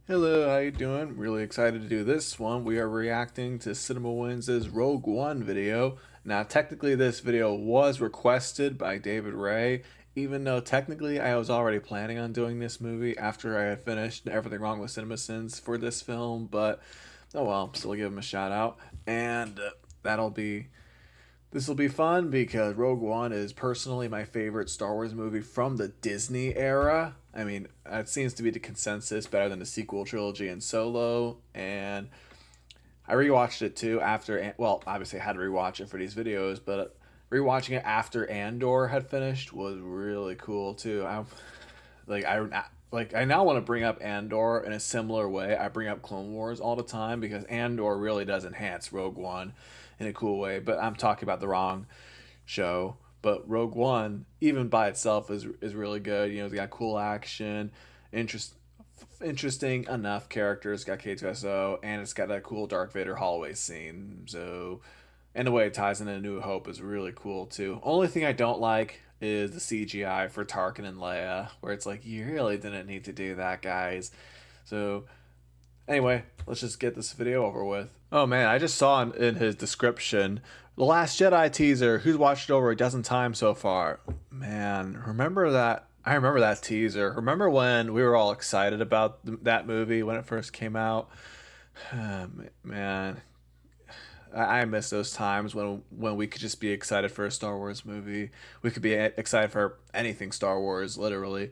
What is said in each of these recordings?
Hello, how you doing? Really excited to do this one. We are reacting to CinemaWins' Rogue One video. Now, technically, this video was requested by David Ray, even though technically I was already planning on doing this movie after I had finished Everything Wrong with CinemaSins for this film, but oh well, still give him a shout out. And that'll be this will be fun because Rogue One is personally my favorite Star Wars movie from the Disney era. I mean, it seems to be the consensus, better than the sequel trilogy and Solo. And I rewatched it too after, well, obviously I had to rewatch it for these videos, but rewatching it after Andor had finished was really cool too. I now want to bring up Andor in a similar way I bring up Clone Wars all the time because Andor really does enhance Rogue One in a cool way. But I'm talking about the wrong show. But Rogue One, even by itself, is really good. You know, it's got cool action, interesting enough characters. It's got K2SO, and it's got that cool Darth Vader hallway scene. So, and the way it ties into New Hope is really cool too. Only thing I don't like is the CGI for Tarkin and Leia, where it's like you really didn't need to do that, guys. So anyway, let's just get this video over with. Oh man, I just saw in his description, The Last Jedi teaser. Who's watched it over a dozen times so far? Man, remember that? I remember that teaser. Remember when we were all excited about that movie when it first came out? Man, I miss those times when we could just be excited for a Star Wars movie. We could be excited for anything Star Wars, literally.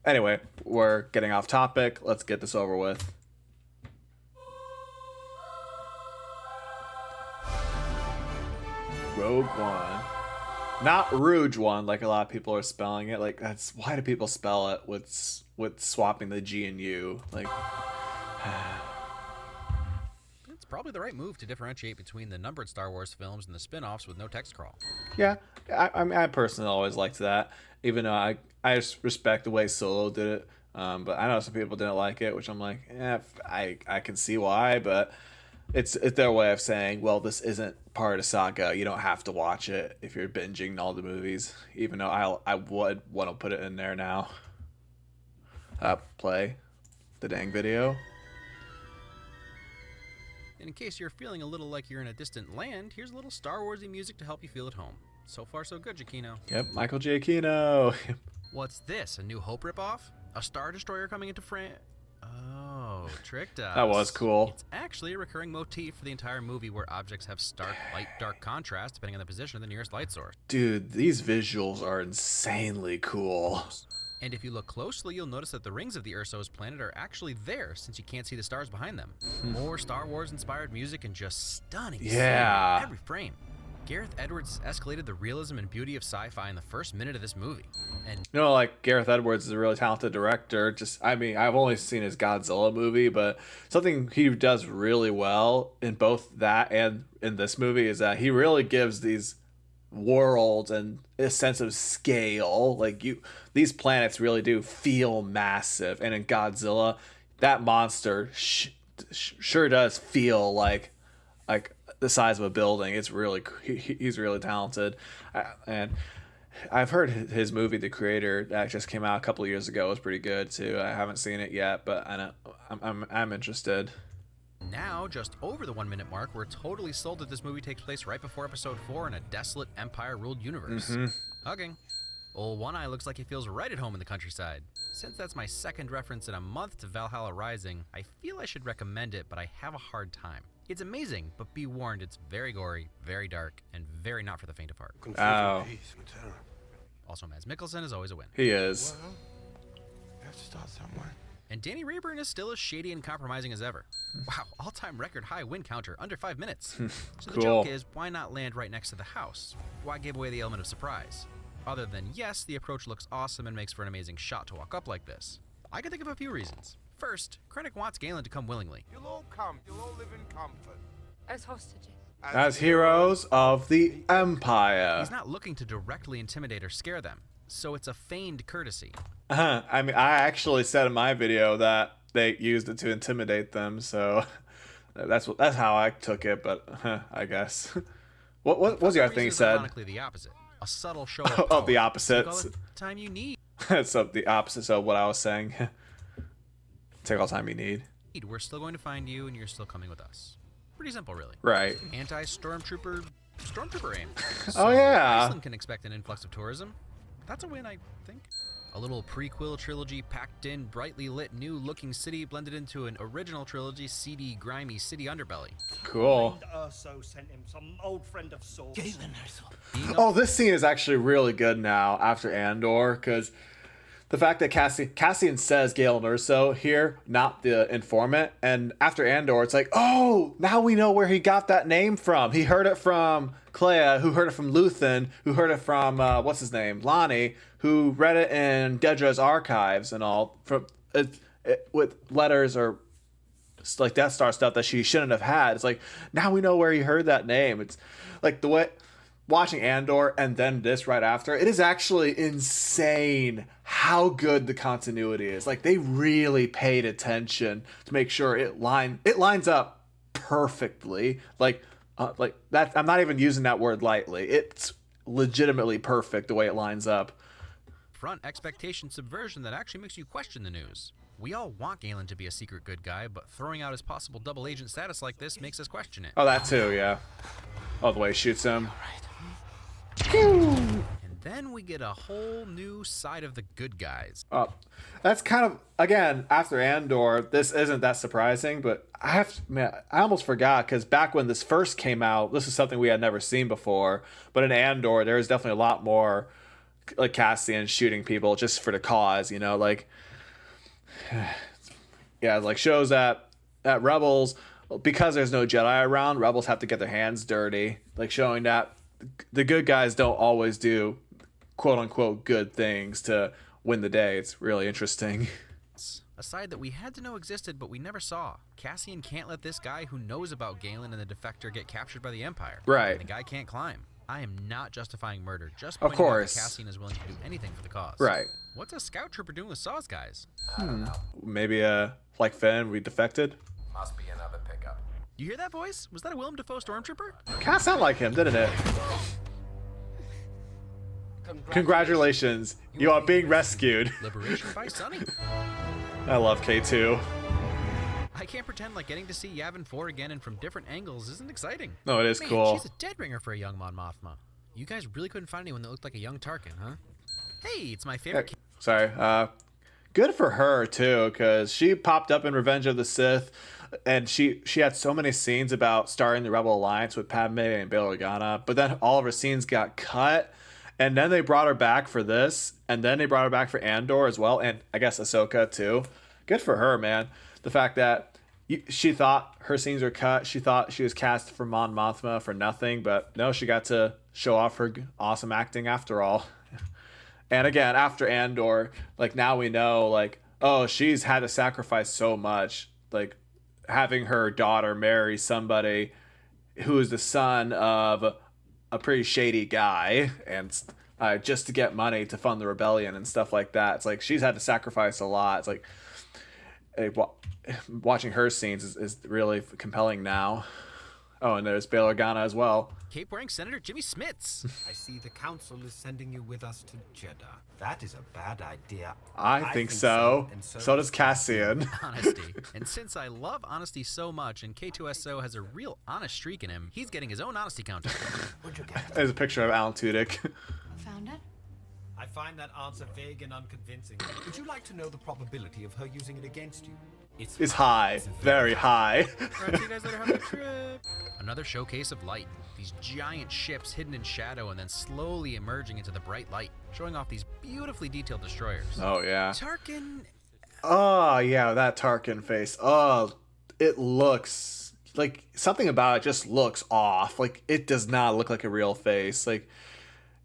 Anyway, we're getting off topic. Let's get this over with. Rogue One. Not Rouge One, like a lot of people are spelling it. Like, that's why do people spell it with swapping the G and U? Like, It's probably the right move to differentiate between the numbered Star Wars films and the spin-offs with no text crawl. yeah, I mean, I personally always liked that, even though I just respect the way Solo did it. But I know some people didn't like it, which I'm like, yeah, I can see why, but it's their way of saying, well, this isn't part of saga. You don't have to watch it if you're binging all the movies. Even though I would want to put it in there now. Play the dang video. And in case you're feeling a little like you're in a distant land, here's a little Star Warsy music to help you feel at home. So far, so good, Giacchino. Yep, Michael Giacchino. What's this? A New Hope ripoff? A Star Destroyer coming into France? Oh, tricked us. That was cool. It's actually a recurring motif for the entire movie where objects have stark light dark contrast depending on the position of the nearest light source. Dude, these visuals are insanely cool. And if you look closely, you'll notice that the rings of the Urso's planet are actually there since you can't see the stars behind them. More Star Wars inspired music and just stunning Yeah. every frame. Gareth Edwards escalated the realism and beauty of sci-fi in the first minute of this movie. And You know, like Gareth Edwards is a really talented director. Just, I mean, I've only seen his Godzilla movie, but something he does really well in both that and in this movie is that he really gives these worlds and a sense of scale. Like these planets really do feel massive, and in Godzilla, that monster sure does feel like the size of a building. It's really he's really talented, and I've heard his movie The Creator that just came out a couple of years ago was pretty good too. I haven't seen it yet, but I know I'm interested. now, just over the 1 minute mark, we're totally sold that this movie takes place right before Episode 4 in a desolate Empire-ruled universe. Hugging. Old One Eye looks like he feels right at home in the countryside. Since that's my second reference in a month to Valhalla Rising, I feel I should recommend it, but I have a hard time. It's amazing, but be warned, it's very gory, very dark, and very not for the faint of heart. Oh, Also, Mads Mikkelsen is always a win. he is. Well, you have to start somewhere. And Danny Rayburn is still as shady and compromising as ever. Wow, all-time record high win counter, under 5 minutes. So the Cool. joke is, why not land right next to the house? Why give away the element of surprise? Other than, yes, the approach looks awesome and makes for an amazing shot to walk up like this. I can think of a few reasons. First, Krennic wants Galen to come willingly. You'll all come. You'll all live in comfort. As hostages. As heroes of the Empire. He's not looking to directly intimidate or scare them, so it's a feigned courtesy. I mean, I actually said in my video that they used it to intimidate them, so that's how I took it. But I guess what was the other thing he Reason is said? ironically the opposite. A subtle show of Of power. the Take all opposites. the time you need. So the opposite of what I was saying. Take all the time you need. We're still going to find you, and you're still coming with us. Pretty simple, really. Right. Stormtrooper aim. Oh, yeah. Iceland can expect an influx of tourism. That's a win, I think. A little prequel trilogy packed in, brightly lit, new-looking city blended into an original trilogy, seedy, grimy city underbelly. Cool. Urso sent him some old friend of sorts. Oh, this scene is actually really good now after Andor, because the fact that Cassian says Galen Erso here, not the informant, and after Andor, it's like, oh, now we know where he got that name from. He heard it from Clea, who heard it from Luthen, who heard it from, what's his name, Lonnie, who read it in Dedra's archives and all, from with letters or like Death Star stuff that she shouldn't have had. It's like, now we know where he heard that name. It's like the way... Watching Andor and then this right after, it is actually insane how good the continuity is. Like, they really paid attention to make sure it lines up perfectly. Like that. I'm not even using that word lightly. It's legitimately perfect the way it lines up. Front expectation subversion that actually makes you question the news. We all want Galen to be a secret good guy, but throwing out his possible double agent status like this makes us question it. Oh, that too, yeah. Oh, the way he shoots him. And then we get a whole new side of the good guys. That's kind of, again, after Andor, this isn't that surprising, but I almost forgot, because back when this first came out, this is something we had never seen before, but in Andor, there is definitely a lot more, like, Cassian shooting people just for the cause, you know, like, yeah, like, shows that Rebels, because there's no Jedi around, Rebels have to get their hands dirty, like, showing that the good guys don't always do quote-unquote good things to win the day. It's really interesting. A side that we had to know existed, but we never saw. Cassian can't let this guy who knows about Galen and the Defector get captured by the Empire. Right. And the guy can't climb. I am not justifying murder, just pointing of course out that Cassian is willing to do anything for the cause. Right. What's a scout trooper doing with Saw's guys? Maybe like Finn, we defected. Must be another pickup. You hear that voice? Was that a Willem Dafoe stormtrooper? Kind of sound like him, didn't it? Congratulations, you are being rescued. Liberation by Sunny. I love K2. I can't pretend like getting to see Yavin 4 again and from different angles isn't exciting. No, it is Man, cool. She's a dead ringer for a young Mon Mothma. You guys really couldn't find anyone that looked like a young Tarkin, huh? Hey, it's my favorite kid. Sorry. Good for her too, because she popped up in Revenge of the Sith, and she had so many scenes about starting the Rebel Alliance with Padme and Bail Organa, but then all of her scenes got cut, and then they brought her back for this, and then they brought her back for Andor as well, and I guess Ahsoka too. Good for her, man. The fact that she thought her scenes were cut, she thought she was cast for Mon Mothma for nothing, but no, she got to show off her awesome acting after all. And again, after Andor, like, now we know, like, oh, she's had to sacrifice so much, like having her daughter marry somebody who is the son of a pretty shady guy, and just to get money to fund the rebellion and stuff like that. It's like she's had to sacrifice a lot. It's like watching her scenes is really compelling now. Oh, and there's Bail Organa as well. Cape-wearing Senator Jimmy Smits. I see the council is sending you with us to Jeddah. That is a bad idea. I think so. And So does Cassian. Honesty. And since I love honesty so much and K2SO has a real honest streak in him, he's getting his own honesty counter. What'd you get? There's a picture of Alan Tudyk. Found it? I find that answer vague and unconvincing. Would you like to know the probability of her using it against you? It's high. Very high. Alright, see you guys later. Have a good trip. Another showcase of light. These giant ships hidden in shadow and then slowly emerging into the bright light, showing off these beautifully detailed destroyers. Oh, yeah. Tarkin. Oh, yeah, that Tarkin face. Oh, it looks like something about it just looks off. Like, it does not look like a real face. Like,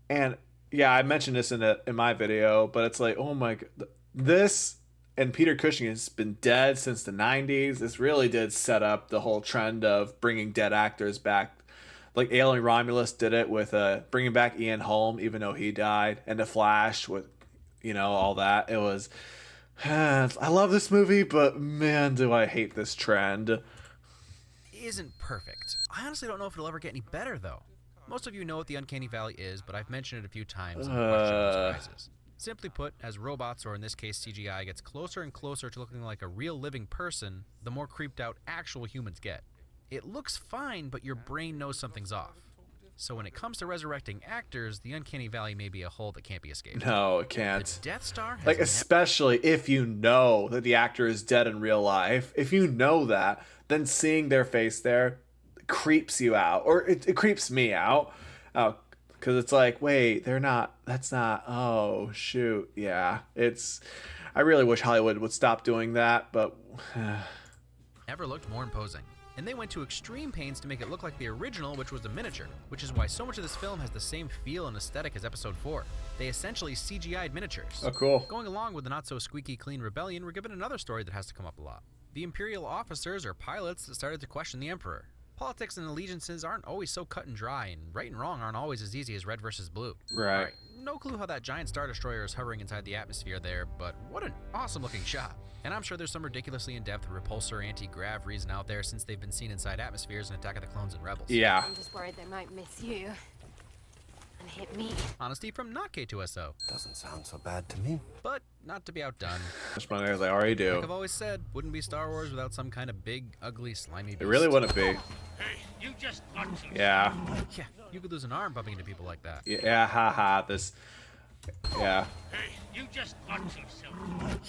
and yeah, I mentioned this in my video, but it's like, oh my god, this and Peter Cushing has been dead since the 90s. This really did set up the whole trend of bringing dead actors back. Like Alien Romulus did it with bringing back Ian Holm, even though he died, and The Flash with, you know, all that. It was, I love this movie, but man, do I hate this trend. Isn't perfect. I honestly don't know if it'll ever get any better, though. Most of you know what the Uncanny Valley is, but I've mentioned it a few times in questionable surprises. Simply put, as robots, or in this case CGI, gets closer and closer to looking like a real living person, the more creeped out actual humans get. It looks fine, but your brain knows something's off. So when it comes to resurrecting actors, the uncanny valley may be a hole that can't be escaped. No, it can't. The Death Star has Like, especially if you know that the actor is dead in real life. If you know that, then seeing their face there creeps you out. Or it creeps me out. Because it's like, wait, they're not, that's not, oh, shoot. Yeah, I really wish Hollywood would stop doing that, but... never looked more imposing. And they went to extreme pains to make it look like the original, which was a miniature, which is why so much of this film has the same feel and aesthetic as Episode 4. They essentially CGI'd miniatures. Oh, cool. Going along with the not-so-squeaky clean rebellion, we're given another story that has to come up a lot. The Imperial officers or pilots that started to question the Emperor. Politics and allegiances aren't always so cut and dry, and right and wrong aren't always as easy as red versus blue. Right. No clue how that giant Star Destroyer is hovering inside the atmosphere there, but what an awesome-looking shot. And I'm sure there's some ridiculously in-depth repulsor anti-grav reason out there since they've been seen inside atmospheres in Attack of the Clones and Rebels. Yeah. I'm just worried they might miss you and hit me. Honesty from not K2SO. Doesn't sound so bad to me. But not to be outdone. Much money as I already do. Like I've always said, wouldn't be Star Wars without some kind of big, ugly, slimy beast. It really wouldn't be. You just nonsense. Yeah. Yeah, you could lose an arm bumping into people like that. Yeah, haha, this... Yeah. You just nonsense.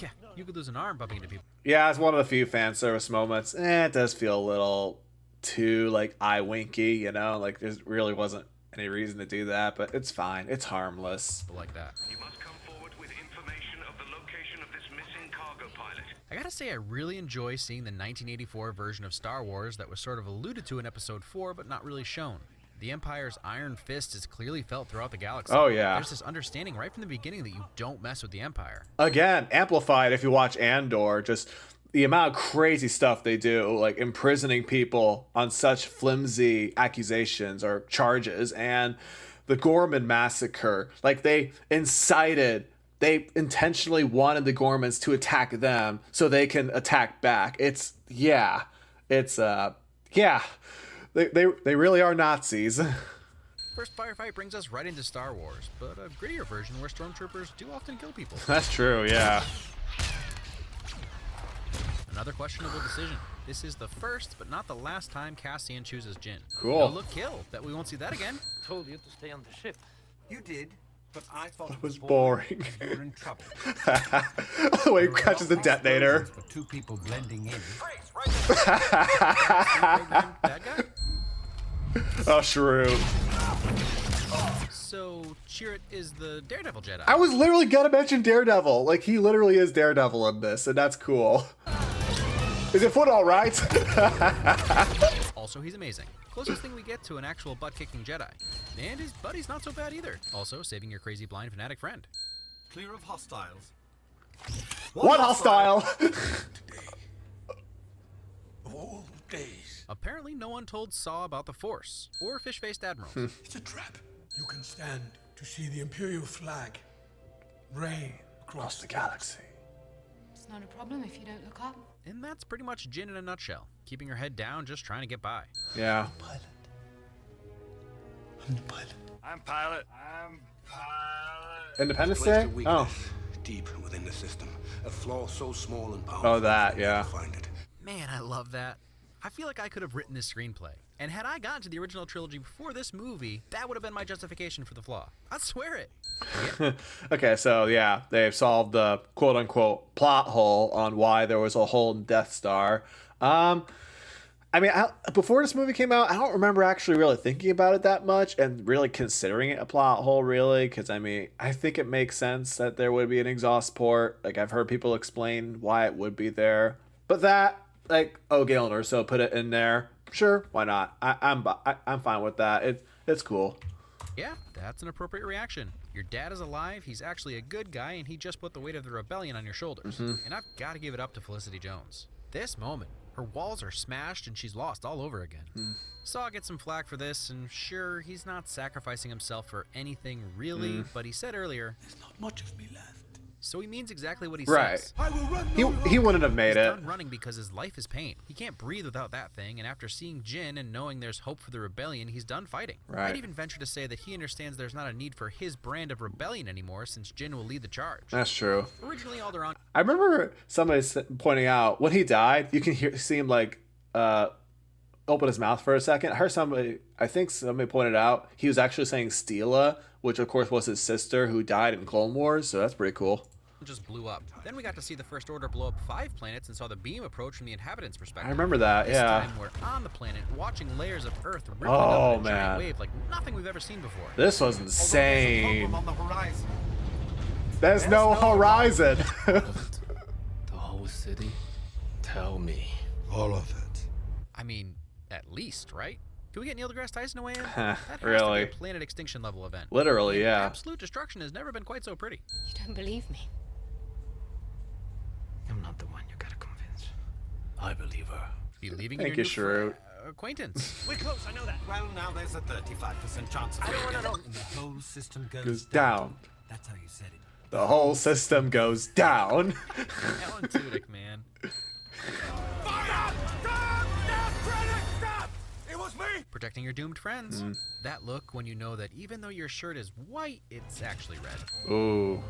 Yeah, you could lose an arm bumping into people. Yeah, it's one of the few fan service moments. It does feel a little too, like, eye-winky, you know? Like, there really wasn't any reason to do that, but it's fine. It's harmless. Like that. You must come forward with information of the location of this missing cargo pilot. I gotta say, I really enjoy seeing the 1984 version of Star Wars that was sort of alluded to in Episode 4, but not really shown. The Empire's iron fist is clearly felt throughout the galaxy. Oh, yeah. There's this understanding right from the beginning that you don't mess with the Empire. Again, amplified if you watch Andor, just the amount of crazy stuff they do, like imprisoning people on such flimsy accusations or charges, and the Gorman massacre. Like, they intentionally wanted the Gormans to attack them so they can attack back. They really are Nazis. First firefight brings us right into Star Wars, but a grittier version where stormtroopers do often kill people. That's true, yeah. Another questionable decision. This is the first, but not the last time Cassian chooses Jyn. Cool. No look kill. Bet we won't see that again. Told you to stay on the ship. You did, but I thought It was boring. You were in trouble. The way he catches the detonator. For two people blending in. Bad guy? Oh, shrew. So, Chirrut is the Daredevil Jedi. I was literally gonna mention Daredevil. Like, he literally is Daredevil in this, and that's cool. Is your foot all right? Also, he's amazing. Closest thing we get to an actual butt-kicking Jedi. And his buddy's not so bad either. Also, saving your crazy blind fanatic friend. Clear of hostiles. What hostile? Of all days. Apparently, no one told Saw about the Force, or fish-faced admirals. It's a trap. You can stand to see the Imperial flag reign across the galaxy. It's not a problem if you don't look up. And that's pretty much Jyn in a nutshell. Keeping her head down, just trying to get by. Yeah. Pilot. I'm the pilot. I'm pilot. Independence Place Day? to Oh. weakness deep within the system. A flaw so small and powerful. Oh, that, yeah. Find it. Man, I love that. I feel like I could have written this screenplay. And had I gotten to the original trilogy before this movie, that would have been my justification for the flaw. I swear it. Okay, so yeah, they've solved the quote-unquote plot hole on why there was a hole in Death Star. Before this movie came out, I don't remember actually really thinking about it that much and really considering it a plot hole, really, because I think it makes sense that there would be an exhaust port. Like, I've heard people explain why it would be there, but that, like, Galen Urso put it in there. Sure, why not? I'm fine with that. It's cool. Yeah, that's an appropriate reaction. Your dad is alive, he's actually a good guy, and he just put the weight of the rebellion on your shoulders. And I've got to give it up to Felicity Jones. This moment, her walls are smashed and she's lost all over again. Saw gets some flack for this, and sure, he's not sacrificing himself for anything really, but he said earlier, There's not much of me left. so he means exactly what he Right. says. He wouldn't have made He's it. done running because his life is pain. He can't breathe without that thing, and after seeing Jin and knowing there's hope for the rebellion, he's done fighting. Right. I'd even venture to say that he understands there's not a need for his brand of rebellion anymore since Jin will lead the charge. That's true. Originally, Alderaan... I remember somebody pointing out when he died, you can see him like open his mouth for a second. I think somebody pointed out he was actually saying Steela, which of course was his sister who died in Clone Wars, so that's pretty cool. just blew up. Then we got to see the First Order blow up 5 planets and saw the beam approach from the inhabitants' perspective. I remember that, this yeah. time we're on the planet watching layers of Earth rippling up in a giant wave like nothing we've ever seen before. This was insane. On the horizon. There's no horizon. The whole city? Tell me. All of it. I mean, at least, right? Can we get Neil deGrasse Tyson away in? That has to be Really? a planet extinction level event. Literally, And yeah. Absolute destruction has never been quite so pretty. You don't believe me? I'm not the one you gotta convince. I believe her. Believing Thank in you, your new Shrewd. acquaintance. We're close, I know that. Well, now there's a 35% chance of failure. And the whole system Goes goes down. That's how you said it. The whole system goes down. Alan Tudyk, man. Fire! Stop! Stop! Credit! Stop! It was me! Protecting your doomed friends. That look when you know that even though your shirt is white, it's actually red. Ooh.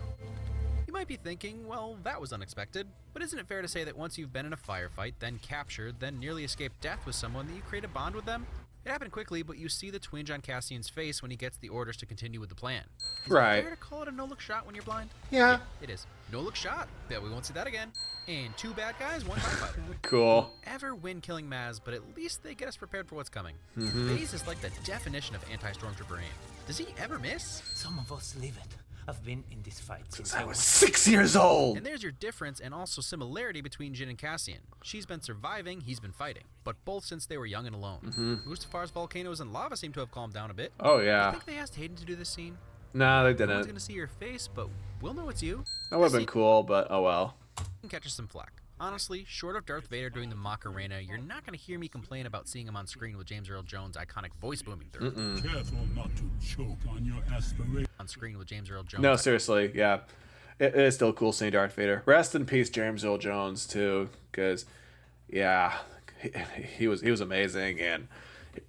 You might be thinking, well, that was unexpected. But isn't it fair to say that once you've been in a firefight, then captured, then nearly escaped death with someone, that you create a bond with them? It happened quickly, but you see the twinge on Cassian's face when he gets the orders to continue with the plan. Is Right. it fair to call it a no-look shot when you're blind? Yeah. It is. No-look shot. Bet we won't see that again. And 2 bad guys, 1 TIE fighter. Cool. Ever win killing Maz, but at least they get us prepared for what's coming. Baze is like the definition of anti-stormtrooper aim. Does he ever miss? Some of us live it. I've been in this fight since I was 6 years old. And there's your difference and also similarity between Jin and Cassian. She's been surviving, he's been fighting. But both since they were young and alone. Mustafar's volcanoes and lava seem to have calmed down a bit. Oh I yeah. think they asked Hayden to do this scene. No, they No one's didn't. gonna see your face, but we'll know it's you. That would have been cool, but oh well. And catches some flack. Honestly, short of Darth Vader doing the Macarena, you're not going to hear me complain about seeing him on screen with James Earl Jones' iconic voice booming through. Careful not to choke on your aspiration. On screen with James Earl Jones. No, seriously, yeah. It is still cool seeing Darth Vader. Rest in peace, James Earl Jones, too, because, yeah, he was amazing, and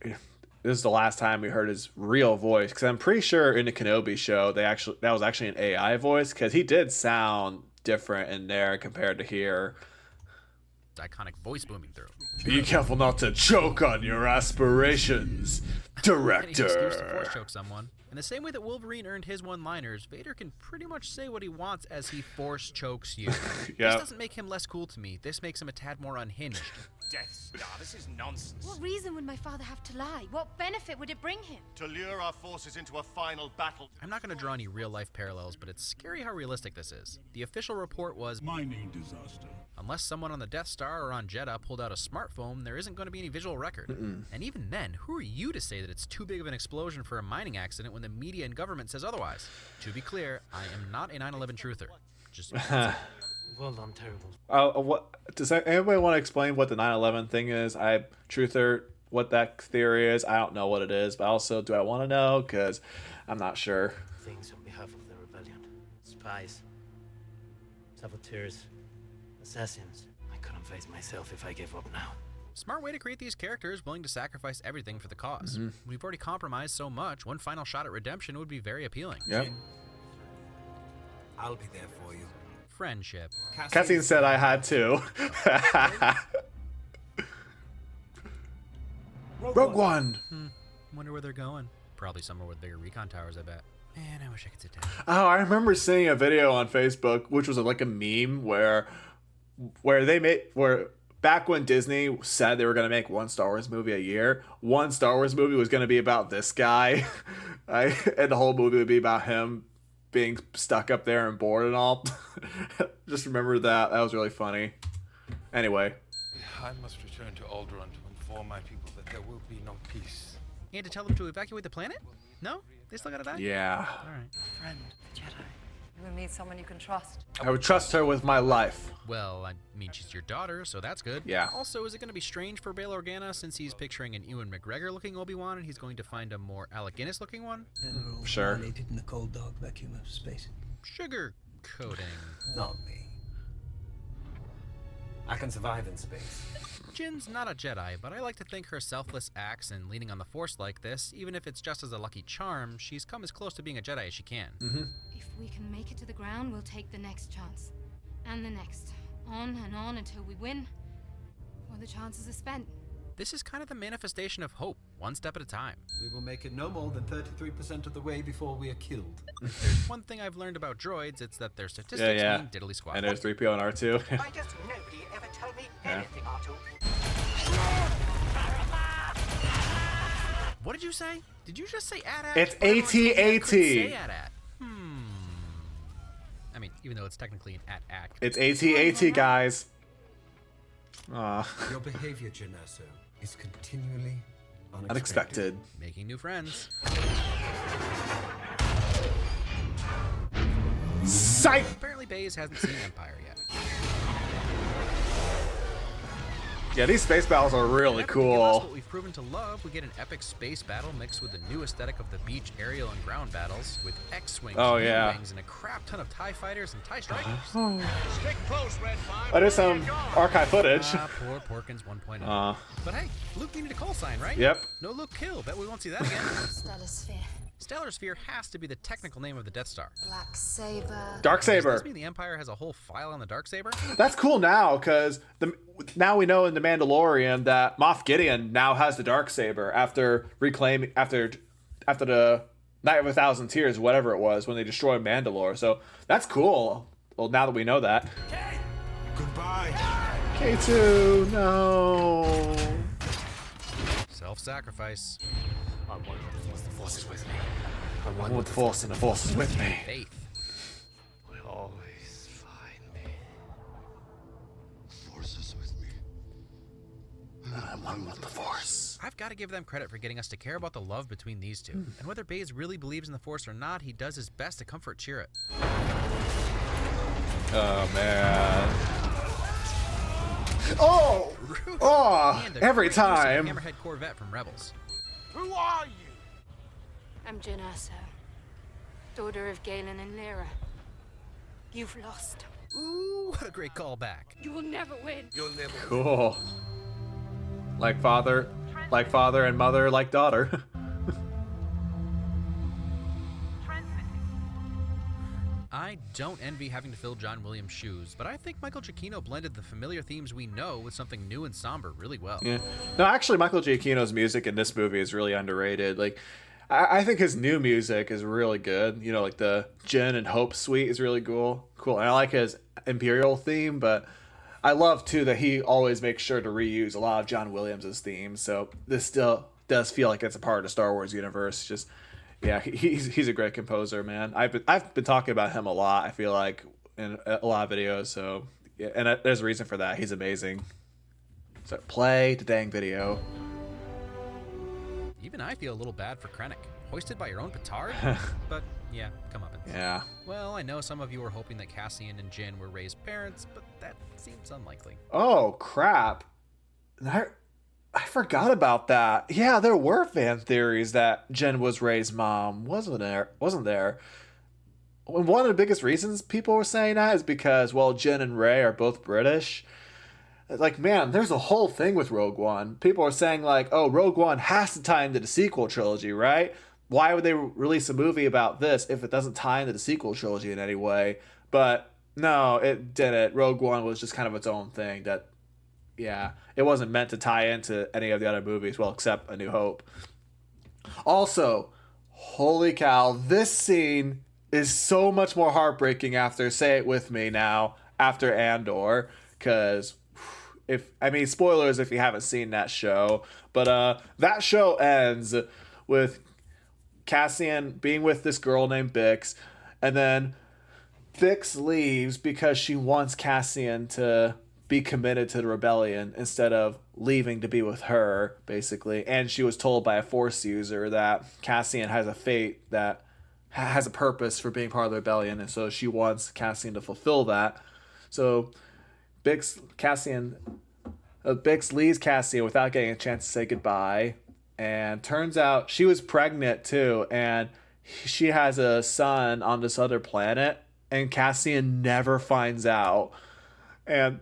this is the last time we heard his real voice, because I'm pretty sure in the Kenobi show that was actually an AI voice, because he did sound different in there compared to here. Iconic voice booming through. Be careful not to choke on your aspirations, Any excuse to force director. choke someone. In the same way that Wolverine earned his one-liners, Vader can pretty much say what he wants as he force chokes you. Yep. This doesn't make him less cool to me. This makes him a tad more unhinged. Death Star, this is nonsense. What reason would my father have to lie? What benefit would it bring him? To lure our forces into a final battle. I'm not going to draw any real-life parallels, but it's scary how realistic this is. The official report was, Mining disaster. unless someone on the Death Star or on Jeddah pulled out a smartphone, there isn't going to be any visual record. And even then, who are you to say that it's too big of an explosion for a mining accident when the media and government says otherwise? To be clear, I am not a 9/11 truther. Just Well done, terrible. What does anybody want to explain what the 9/11 thing is? Truther, what that theory is. I don't know what it is, but also, do I want to know? Because I'm not sure. Things on behalf of the rebellion. Spies. Saboteurs. Assassins. I couldn't face myself if I gave up now. smart way to create these characters willing to sacrifice everything for the cause. We've already compromised so much, one final shot at redemption would be very appealing. Yep. I'll be there for you. Friendship. Cassian said I had to. Rogue One. Wonder where they're going. Probably somewhere with bigger recon towers, I bet. Man, I wish I could sit down. Oh, I remember seeing a video on Facebook, which was like a meme where back when Disney said they were going to make one Star Wars movie a year, one Star Wars movie was going to be about this guy, and the whole movie would be about him being stuck up there and bored and all. Just remember that. That was really funny. Anyway. I must return to Alderaan to inform my people that there will be no peace. And to tell them to evacuate the planet? No? They still gotta die? Yeah. Alright. Friend, Jedi. You would meet someone you can trust. I would trust her with my life. Well, I mean, she's your daughter, so that's good. Yeah. Also, is it gonna be strange for Bail Organa since he's picturing an Ewan McGregor-looking Obi-Wan and he's going to find a more Alec Guinness-looking one? Sure. In the cold, dark vacuum of space. Sugar coding. Not me. I can survive in space. Jin's not a Jedi, but I like to think her selfless acts and leaning on the Force like this, even if it's just as a lucky charm, she's come as close to being a Jedi as she can. If we can make it to the ground, we'll take the next chance. And the next. On and on until we win, or the chances are spent. This is kind of the manifestation of hope, one step at a time. We will make it no more than 33% of the way before we are killed. If there's one thing I've learned about droids, it's that their statistics mean diddly squat. And there's 3PO and R2. Why does nobody ever tell me anything, R2? What did you say? Did you just say AT-AT? It's AT-AT. say AT-AT. I mean, even though it's technically an AT-AT. It's AT-AT, guys. Aw. Your behavior, Janasso, is continually Unexpected. Making new friends. Psych! Apparently Baze hasn't seen Empire yet. Yeah, these space battles are really After we give us cool. what we've proven to love, we get an epic space battle mixed with the new aesthetic of the beach, aerial, and ground battles, with X-wings, wings, and a crap ton of TIE fighters and TIE strikers. Stick close, Red 5. That is some archive footage. Poor Porkins 1.0. But hey, Luke needed a call sign, right? Yep. No Luke kill. Bet we won't see that again. Stellar Sphere. Stellar Sphere has to be the technical name of the Death Star. Black Saber. Dark Does Saber. this mean the Empire has a whole file on the Dark Saber? That's cool now, because now we know in The Mandalorian that Moff Gideon now has the Dark Saber after reclaiming after the Night of 1,000 Tears, whatever it was, when they destroyed Mandalore. So that's cool. Well, now that we know that. Goodbye. K2, no. Self-sacrifice. I want the Force is with me. I want the Force, and the Force is with me. Faith. Will always find me. Force is with me. I'm one with the Force. I've got to give them credit for getting us to care about the love between these two. And whether Baze really believes in the Force or not, he does his best to comfort Chirrut. Oh, man. Oh! Oh! And a Every great use of the time. Hammerhead Corvette from Rebels. Who are you? I'm Janasso, daughter of Galen and Lyra. You've lost. Ooh, what a great callback. You will never win. You'll never. Cool. Like father and mother, like daughter. I don't envy having to fill John Williams' shoes, but I think Michael Giacchino blended the familiar themes we know with something new and somber really well. Yeah. No, actually, Michael Giacchino's music in this movie is really underrated. Like, I think his new music is really good. You know, like the Jen and Hope suite is really cool. And I like his Imperial theme, but I love too that he always makes sure to reuse a lot of John Williams' themes. So this still does feel like it's a part of the Star Wars universe. Just, yeah, he's a great composer, man. I've been talking about him a lot, I feel like, in a lot of videos. So yeah, and there's a reason for that. He's amazing. So play the dang video. Even I feel a little bad for Krennic. Hoisted by your own petard? But yeah, come up. Yeah. Well, I know some of you were hoping that Cassian and Jin were raised parents, but that seems unlikely. Oh crap! I forgot about that. Yeah, there were fan theories that Jen was Rey's mom, wasn't there? And one of the biggest reasons people were saying that is because, well, Jen and Rey are both British. Like, man, there's a whole thing with Rogue One. People are saying, like, oh, Rogue One has to tie into the sequel trilogy, right? Why would they release a movie about this if it doesn't tie into the sequel trilogy in any way? But no, it didn't. Rogue One was just kind of its own thing that, yeah, it wasn't meant to tie into any of the other movies, well, except A New Hope. Also, holy cow, this scene is so much more heartbreaking after, say it with me now, after Andor, because spoilers if you haven't seen that show, but that show ends with Cassian being with this girl named Bix, and then Bix leaves because she wants Cassian to be committed to the rebellion instead of leaving to be with her, basically. And she was told by a Force user that Cassian has a fate that has a purpose for being part of the rebellion, and so she wants Cassian to fulfill that. So Bix leaves Cassian without getting a chance to say goodbye, and turns out she was pregnant too, and she has a son on this other planet, and Cassian never finds out. And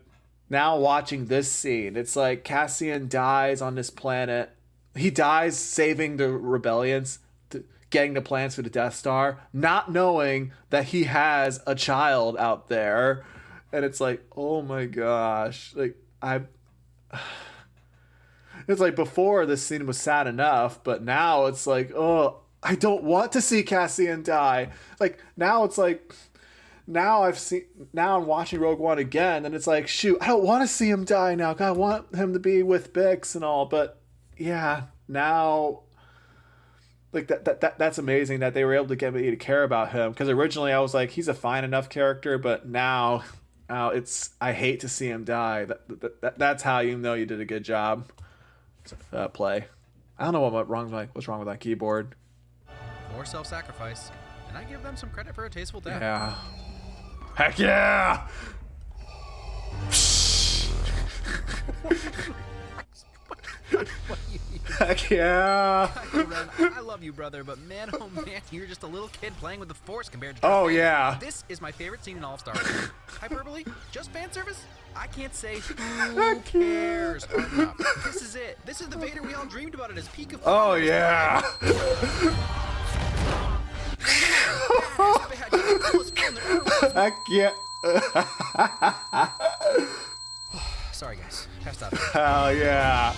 now watching this scene, it's like Cassian dies on this planet. He dies saving the rebellions, getting the plans for the Death Star, not knowing that he has a child out there. And it's like, oh my gosh. Like, it's like before this scene was sad enough, but now it's like, oh, I don't want to see Cassian die. Like, now it's like, now I'm watching Rogue One again, and it's like, shoot, I don't want to see him die now. God, I want him to be with Bix and all, but yeah, now, like, that's amazing that they were able to get me to care about him, because originally I was like, he's a fine enough character, but now I hate to see him die. That's how you know you did a good job. Play. I don't know what's wrong with that keyboard. More self-sacrifice, and I give them some credit for a tasteful death. Yeah. Heck yeah! Heck yeah! I love you, brother, but man, oh man, you're just a little kid playing with the Force compared to. Oh yeah. This is my favorite scene in all of Star Wars. Hyperbole? Just fan service? I can't say who cares hard enough. This is it. This is the Vader we all dreamed about at his peak of. Oh yeah. Heck yeah. Sorry guys, passed out. Hell yeah.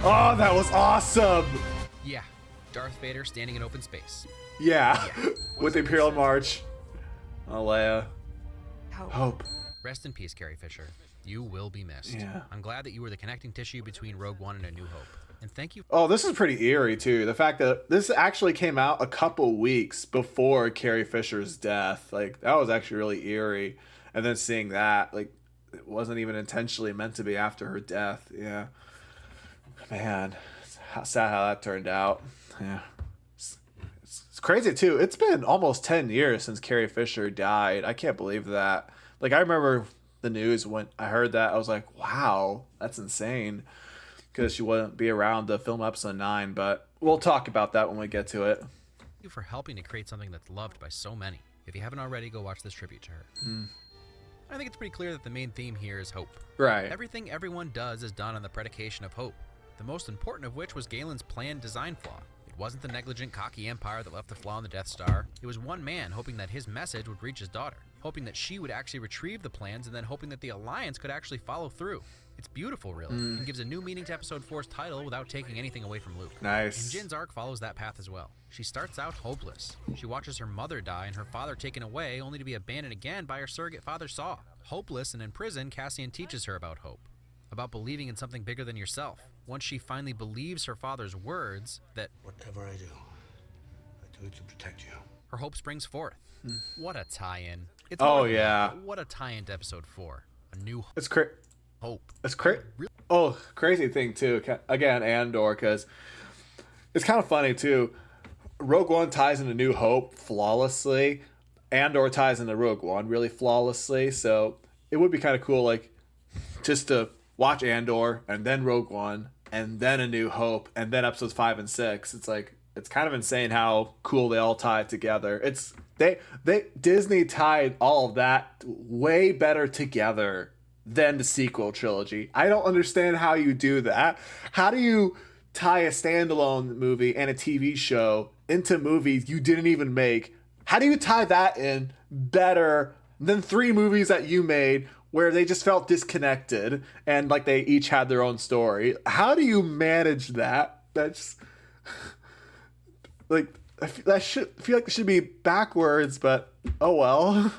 Oh, that was awesome. Yeah, Darth Vader standing in open space. Yeah. With the Imperial March. Oh, Leia. Hope. Rest in peace, Carrie Fisher. You will be missed. Yeah. I'm glad that you were the connecting tissue between Rogue One and A New Hope. And thank you. Oh, this is pretty eerie too. The fact that this actually came out a couple weeks before Carrie Fisher's death. Like, that was actually really eerie. And then seeing that, like, it wasn't even intentionally meant to be after her death. Yeah. Man, it's sad how that turned out. Yeah. It's crazy too. It's been almost 10 years since Carrie Fisher died. I can't believe that. Like, I remember the news when I heard that. I was like, wow, that's insane. Because she wouldn't be around to film episode 9, but we'll talk about that when we get to it. Thank you for helping to create something that's loved by so many. If you haven't already, go watch this tribute to her. I think it's pretty clear that the main theme here is hope. Right. Everything everyone does is done on the predication of hope. The most important of which was Galen's planned design flaw. It wasn't the negligent, cocky Empire that left the flaw in the Death Star. It was one man hoping that his message would reach his daughter, hoping that she would actually retrieve the plans, and then hoping that the Alliance could actually follow through. It's beautiful, really, and gives a new meaning to Episode 4's title without taking anything away from Luke. Nice. And Jin's arc follows that path as well. She starts out hopeless. She watches her mother die and her father taken away, only to be abandoned again by her surrogate father, Saw. Hopeless and in prison, Cassian teaches her about hope, about believing in something bigger than yourself. Once she finally believes her father's words, that whatever I do it to protect you. Her hope springs forth. What a tie-in. It's Oh, yeah. What a tie-in to Episode 4. A new It's hope. It's Oh, crazy thing too. Again, Andor, because it's kind of funny too. Rogue One ties into New Hope flawlessly. Andor ties into Rogue One really flawlessly. So it would be kind of cool, like, just to watch Andor and then Rogue One and then A New Hope and then episodes 5 and 6. It's like, it's kind of insane how cool they all tie together. It's Disney tied all of that way better together than the sequel trilogy. I don't understand how you do that. How do you tie a standalone movie and a TV show into movies you didn't even make? How do you tie that in better than 3 movies that you made where they just felt disconnected and like they each had their own story? How do you manage that? That's like, I feel like it should be backwards, but oh well.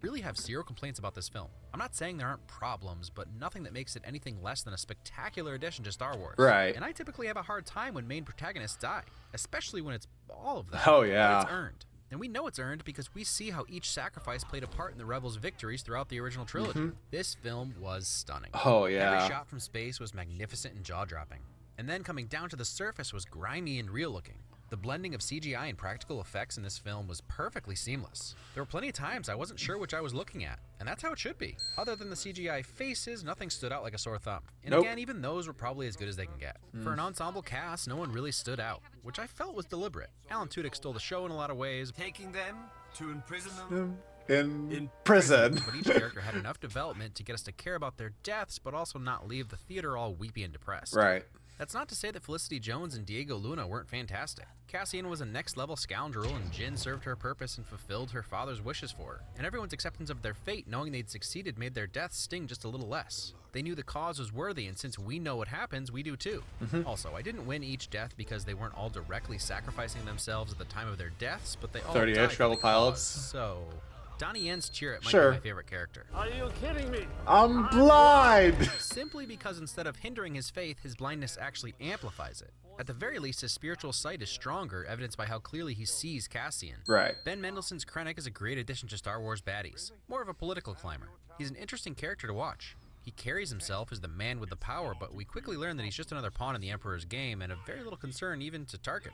Really have zero complaints about this film. I'm not saying there aren't problems, but nothing that makes it anything less than a spectacular addition to Star Wars. Right. And I typically have a hard time when main protagonists die, especially when it's all of them. Oh, yeah. But it's earned. And we know it's earned because we see how each sacrifice played a part in the Rebels' victories throughout the original trilogy. This film was stunning. Oh, yeah. Every shot from space was magnificent and jaw-dropping. And then coming down to the surface was grimy and real-looking. The blending of CGI and practical effects in this film was perfectly seamless. There were plenty of times I wasn't sure which I was looking at, and that's how it should be. Other than the CGI faces, nothing stood out like a sore thumb. And again, even those were probably as good as they can get. For an ensemble cast, no one really stood out, which I felt was deliberate. Alan Tudyk stole the show in a lot of ways. Taking them to imprison them in prison. But each character had enough development to get us to care about their deaths, but also not leave the theater all weepy and depressed. Right. That's not to say that Felicity Jones and Diego Luna weren't fantastic. Cassian was a next-level scoundrel, and Jin served her purpose and fulfilled her father's wishes for her. And everyone's acceptance of their fate, knowing they'd succeeded, made their deaths sting just a little less. They knew the cause was worthy, and since we know what happens, we do too. Also, I didn't win each death because they weren't all directly sacrificing themselves at the time of their deaths, but they all 30-ish rebel pilots. So, Donnie Yen's Chirrut might Sure. be my favorite character. Are you kidding me? I'm blind! Simply because instead of hindering his faith, his blindness actually amplifies it. At the very least, his spiritual sight is stronger, evidenced by how clearly he sees Cassian. Right. Ben Mendelsohn's Krennic is a great addition to Star Wars baddies. More of a political climber. He's an interesting character to watch. He carries himself as the man with the power, but we quickly learn that he's just another pawn in the Emperor's game, and of very little concern even to Tarkin.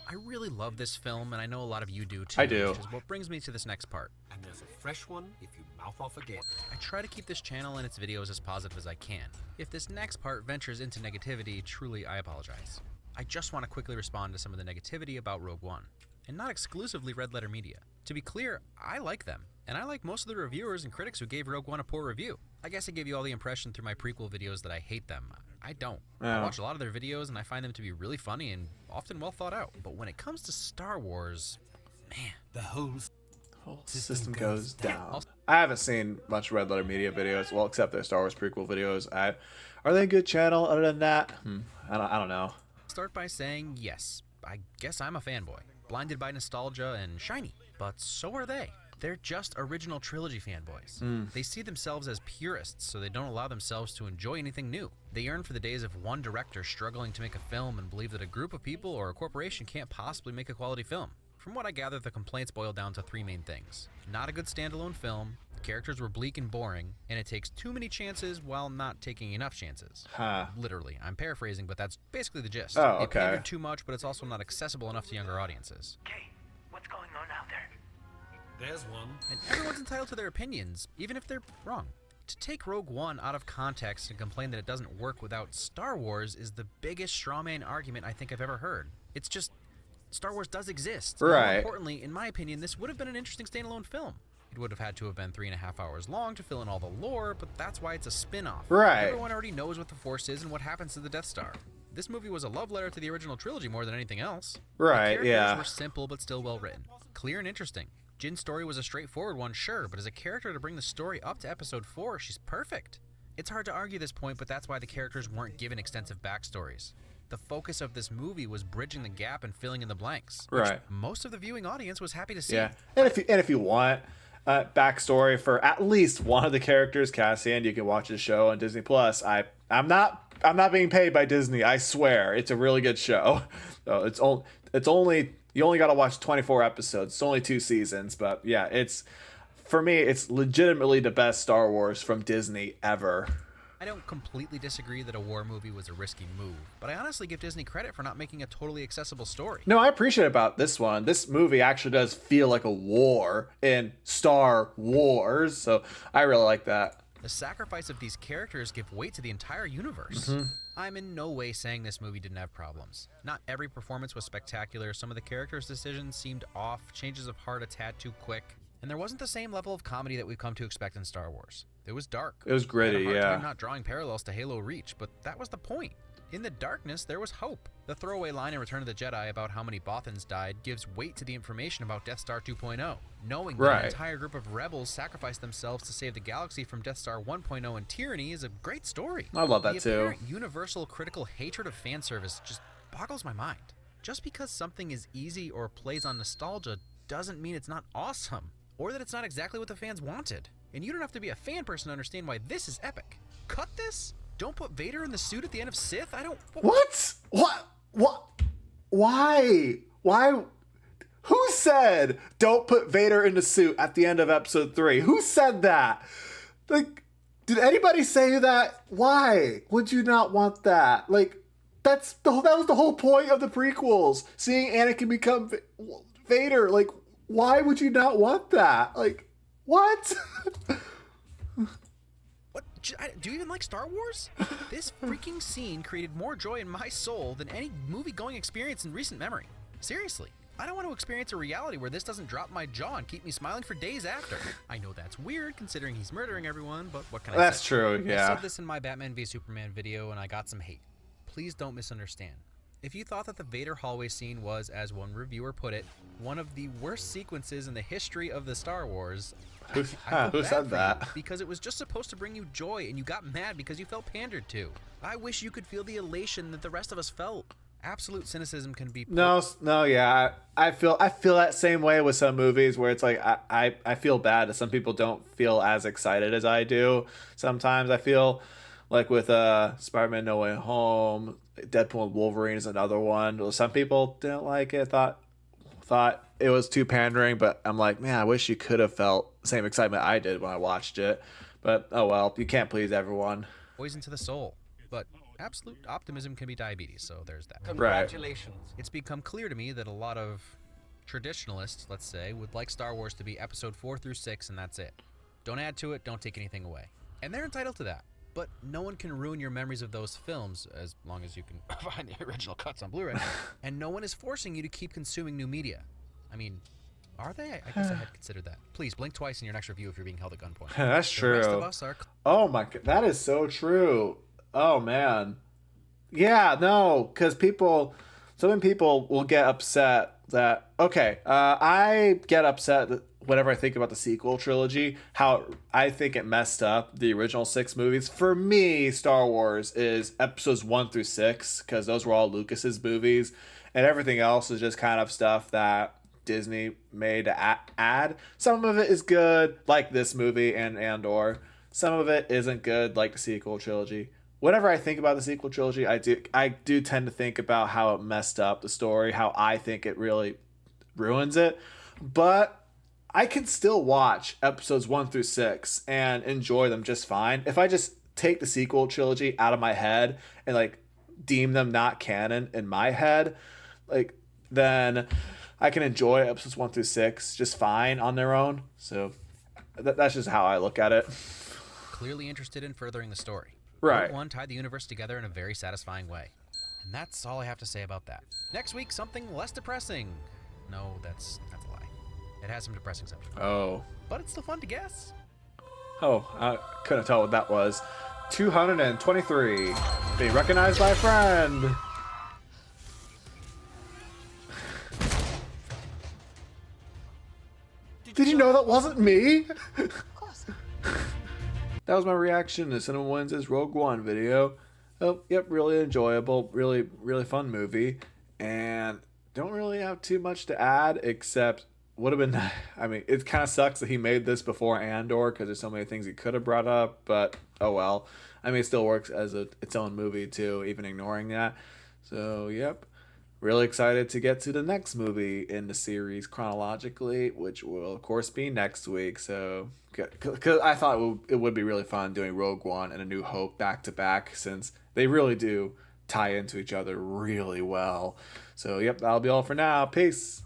I really love this film, and I know a lot of you do too. I do. Which is what brings me to this next part. And there's a fresh one if you mouth off again. I try to keep this channel and its videos as positive as I can. If this next part ventures into negativity, truly I apologize. I just want to quickly respond to some of the negativity about Rogue One, and not exclusively Red Letter Media. To be clear, I like them, and I like most of the reviewers and critics who gave Rogue One a poor review. I guess I gave you all the impression through my prequel videos that I hate them. I don't. I watch a lot of their videos and I find them to be really funny and often well thought out. But when it comes to Star Wars, man, The whole System goes down. I haven't seen much Red Letter Media videos, well, except their Star Wars prequel videos. Are they a good channel? Other than that, I don't know. Start by saying yes. I guess I'm a fanboy, blinded by nostalgia and shiny. But so are they. They're just original trilogy fanboys. They see themselves as purists, so they don't allow themselves to enjoy anything new. They yearn for the days of one director struggling to make a film and believe that a group of people or a corporation can't possibly make a quality film. From what I gather, the complaints boil down to three main things. Not a good standalone film, the characters were bleak and boring, and it takes too many chances while not taking enough chances. Literally, I'm paraphrasing, but that's basically the gist. Oh, okay. It pandered too much, but it's also not accessible enough to younger audiences. Okay, what's going on out there? There's one. And everyone's entitled to their opinions, even if they're wrong. To take Rogue One out of context and complain that it doesn't work without Star Wars is the biggest strawman argument I think I've ever heard. It's just, Star Wars does exist. And more Right. importantly, in my opinion, this would have been an interesting standalone film. It would have had to have been 3.5 hours long to fill in all the lore, but that's why it's a spin-off. Right. Everyone already knows what the Force is and what happens to the Death Star. This movie was a love letter to the original trilogy more than anything else. Right, The characters yeah. were simple but still well written. Clear and interesting. Jin's story was a straightforward one, sure, but as a character to bring the story up to episode 4, she's perfect. It's hard to argue this point, but that's why the characters weren't given extensive backstories. The focus of this movie was bridging the gap and filling in the blanks, which Right. most of the viewing audience was happy to see. Yeah, and if you want backstory for at least one of the characters, Cassian, you can watch the show on Disney Plus. I'm not being paid by Disney. I swear, it's a really good show. So it's only you only got to watch 24 episodes. It's only 2 seasons, but yeah, for me, it's legitimately the best Star Wars from Disney ever. I don't completely disagree that a war movie was a risky move, but I honestly give Disney credit for not making a totally accessible story. No, I appreciate about this one. This movie actually does feel like a war in Star Wars, so I really like that. The sacrifice of these characters give weight to the entire universe. I'm in no way saying this movie didn't have problems. Not every performance was spectacular, some of the characters' decisions seemed off, changes of heart a tad too quick, and there wasn't the same level of comedy that we've come to expect in Star Wars. It was dark. It was gritty, I had a hard yeah. time not drawing parallels to Halo Reach, but that was the point. In the darkness, there was hope. The throwaway line in Return of the Jedi about how many Bothans died gives weight to the information about Death Star 2.0. Knowing that Right. an entire group of rebels sacrificed themselves to save the galaxy from Death Star 1.0 and tyranny is a great story. I love that the too. apparent universal critical hatred of fan service just boggles my mind. Just because something is easy or plays on nostalgia doesn't mean it's not awesome, or that it's not exactly what the fans wanted. And you don't have to be a fan person to understand why this is epic. Cut this? Don't put Vader in the suit at the end of Sith? I don't... What? Why? Who said don't put Vader in the suit at the end of episode 3? Who said that? Like, did anybody say that? Why would you not want that? Like, that was the whole point of the prequels. Seeing Anakin become Vader. Like, why would you not want that? Like, what? What? Do you even like Star Wars? This freaking scene created more joy in my soul than any movie-going experience in recent memory. Seriously. I don't want to experience a reality where this doesn't drop my jaw and keep me smiling for days after. I know that's weird considering he's murdering everyone, but what can I say? That's true, yeah. I said this in my Batman v Superman video and I got some hate. Please don't misunderstand. If you thought that the Vader hallway scene was, as one reviewer put it, one of the worst sequences in the history of the Star Wars, Who said that? because it was just supposed to bring you joy and you got mad because you felt pandered to. I wish you could feel the elation that the rest of us felt. Absolute cynicism can be yeah. I feel that same way with some movies where it's like I feel bad that some people don't feel as excited as I do. Sometimes I feel like with Spider-Man No Way Home, Deadpool and Wolverine is another one. Some people didn't like it, thought it was too pandering, but I'm like, man, I wish you could have felt the same excitement I did when I watched it. But oh well, you can't please everyone. Poison to the soul. But absolute optimism can be diabetes, so there's that. Congratulations. Right. It's become clear to me that a lot of traditionalists, let's say, would like Star Wars to be episode 4 through 6 and that's it. Don't add to it, don't take anything away. And they're entitled to that. But no one can ruin your memories of those films, as long as you can find the original cuts on Blu-ray. And no one is forcing you to keep consuming new media. I mean, are they? I guess I had considered that. Please, blink twice in your next review if you're being held at gunpoint. That's true. The rest of us are... Oh my god, that is so true. Oh man. Yeah, no, because so many people will get upset that, okay, I get upset that whenever I think about the sequel trilogy, how I think it messed up the original 6 movies. For me, Star Wars is episodes 1 through 6, because those were all Lucas's movies, and everything else is just kind of stuff that Disney made to add. Some of it is good, like this movie and Andor. Some of it isn't good, like the sequel trilogy. Whenever I think about the sequel trilogy, I do tend to think about how it messed up the story, how I think it really ruins it. But I can still watch episodes 1 through 6 and enjoy them just fine. If I just take the sequel trilogy out of my head and like deem them not canon in my head, like then I can enjoy episodes 1 through 6 just fine on their own. So that's just how I look at it. Clearly interested in furthering the story. Right. Rogue One tied the universe together in a very satisfying way. And that's all I have to say about that. Next week, something less depressing. No, that's a lie. It has some depressing subject. Oh. But it's still fun to guess. Oh, I couldn't tell what that was. 223. Being recognized by a friend. Did you know that wasn't me? Of course. That was my reaction to CinemaWins Rogue One video. Oh, yep, really enjoyable, really fun movie, and don't really have too much to add except would have been. I mean, it kind of sucks that he made this before Andor because there's so many things he could have brought up, but oh well. I mean, it still works as its own movie too, even ignoring that. So, yep. Really excited to get to the next movie in the series chronologically, which will, of course, be next week. So, because I thought it would be really fun doing Rogue One and A New Hope back-to-back, since they really do tie into each other really well. So, yep, that'll be all for now. Peace.